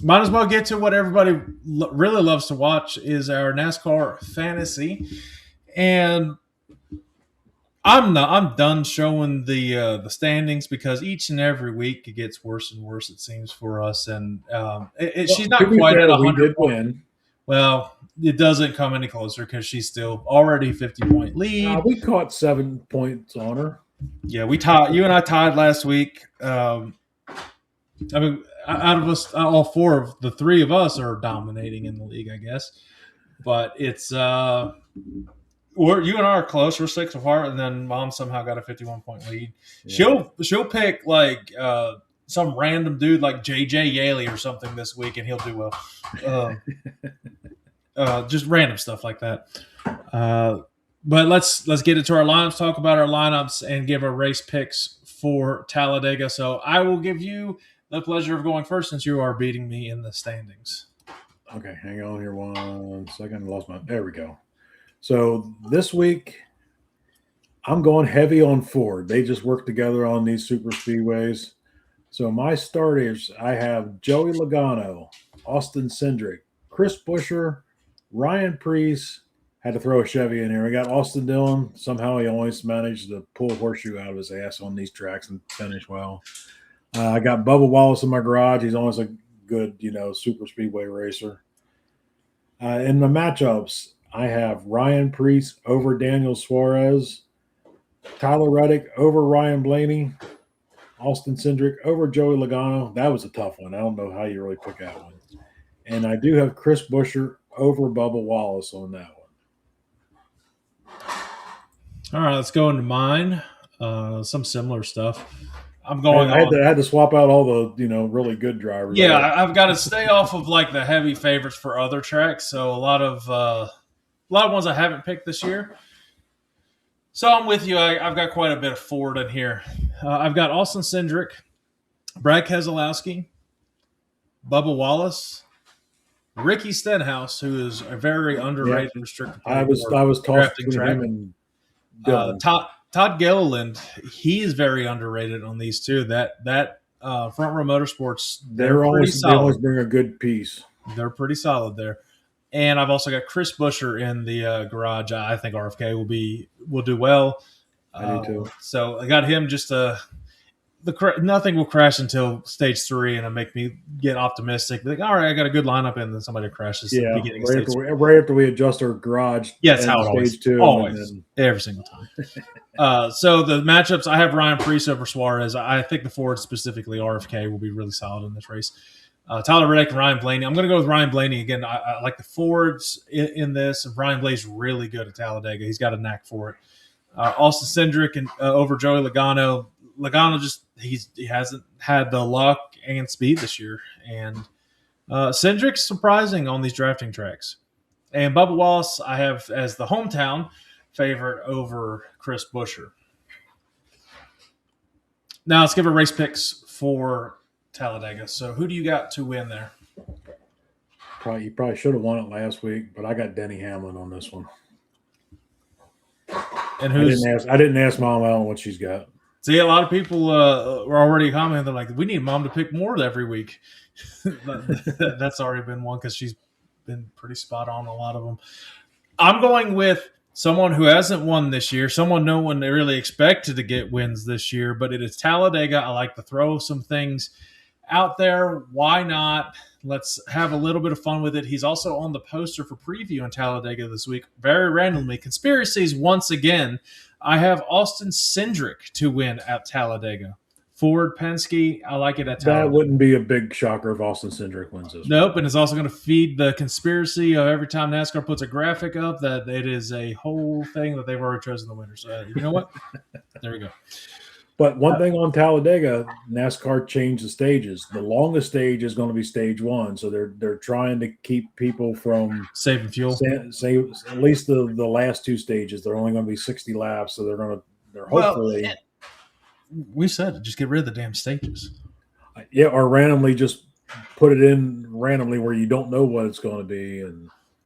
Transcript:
Might as well get to what everybody really loves to watch is our NASCAR fantasy, and I'm done showing the standings because each and every week it gets worse and worse. It seems for us, and she's Well, to not be quite at fair, we 100 did points. win. Well, it doesn't come any closer because she's still already 50-point lead. We caught 7 points on her. Yeah, we tied. You and I tied last week. I mean, out of us, all four of the three of us are dominating in the league, I guess. But it's you and I are close. We're 6 apart, and then Mom somehow got a 51-point lead. Yeah. She'll pick like some random dude like JJ Yaley or something this week, and he'll do well. Just random stuff like that. But let's get into our lineups. Talk about our lineups and give our race picks for Talladega. So I will give you the pleasure of going first since you are beating me in the standings. Okay, hang on here 1 second. I lost my. There we go. So this week, I'm going heavy on Ford. They just work together on these super speedways. So my starters, I have Joey Logano, Austin Cindric, Chris Buescher, Ryan Preece. Had to throw a Chevy in here. We got Austin Dillon. Somehow he always managed to pull a horseshoe out of his ass on these tracks and finish well. I got Bubba Wallace in my garage. He's always a good, super speedway racer. In the matchups, I have Ryan Preece over Daniel Suarez, Tyler Reddick over Ryan Blaney, Austin Cindric over Joey Logano. That was a tough one. I don't know how you really pick that one. And I do have Chris Buescher over Bubba Wallace on that one. All right, let's go into mine. Some similar stuff. I'm going. I had to swap out all the really good drivers. Yeah, I've got to stay off of like the heavy favorites for other tracks. So a lot of ones I haven't picked this year. So I'm with you. I've got quite a bit of Ford in here. I've got Austin Cindric, Brad Keselowski, Bubba Wallace, Ricky Stenhouse, who is a very underrated restricted. I was tossed between him and Todd Gilliland. He is very underrated on these two. That Front Row Motorsports, they always bring a good piece. They're pretty solid there. And I've also got Chris Buescher in the garage. I think RFK will do well. I do too. So I got him just nothing will crash until stage 3, and it'll make me get optimistic. Like, all right, I got a good lineup, and then somebody crashes. Yeah, right after we adjust our garage. Yeah, it's how it always. Stage 2, always, every single time. So the matchups, I have Ryan Preece over Suarez. I think the Ford, specifically RFK, will be really solid in this race. Tyler Reddick and Ryan Blaney. I'm going to go with Ryan Blaney again. I like the Fords in this. Ryan Blaney's really good at Talladega. He's got a knack for it. Austin Cindric and over Joey Logano. Logano he hasn't had the luck and speed this year, and Cindric's surprising on these drafting tracks. And Bubba Wallace I have as the hometown favorite over Chris Buescher. Now let's give a race picks for Talladega. So who do you got to win there? You probably should have won it last week, but I got Denny Hamlin on this one. And I didn't ask Mom. I don't know what she's got. See, a lot of people were already commenting. They're like, we need Mom to pick more every week. That's already been one because she's been pretty spot on a lot of them. I'm going with someone who hasn't won this year, someone no one really expected to get wins this year, but it is Talladega. I like to throw some things out there. Why not? Let's have a little bit of fun with it. He's also on the poster for preview in Talladega this week. Very randomly, conspiracies once again. I have Austin Cindric to win at Talladega. Ford, Penske, I like it at Talladega. That wouldn't be a big shocker if Austin Cindric wins this. Nope, and it's also going to feed the conspiracy of every time NASCAR puts a graphic up that it is a whole thing that they've already chosen the winner. So you know what? There we go. But one thing on Talladega, NASCAR changed the stages. The longest stage is going to be stage 1, so they're trying to keep people from saving fuel. Save at least the last 2 stages. They're only going to be 60 laps, so they're hopefully. We said just get rid of the damn stages. Yeah, or randomly just put it in randomly where you don't know what it's going to be. And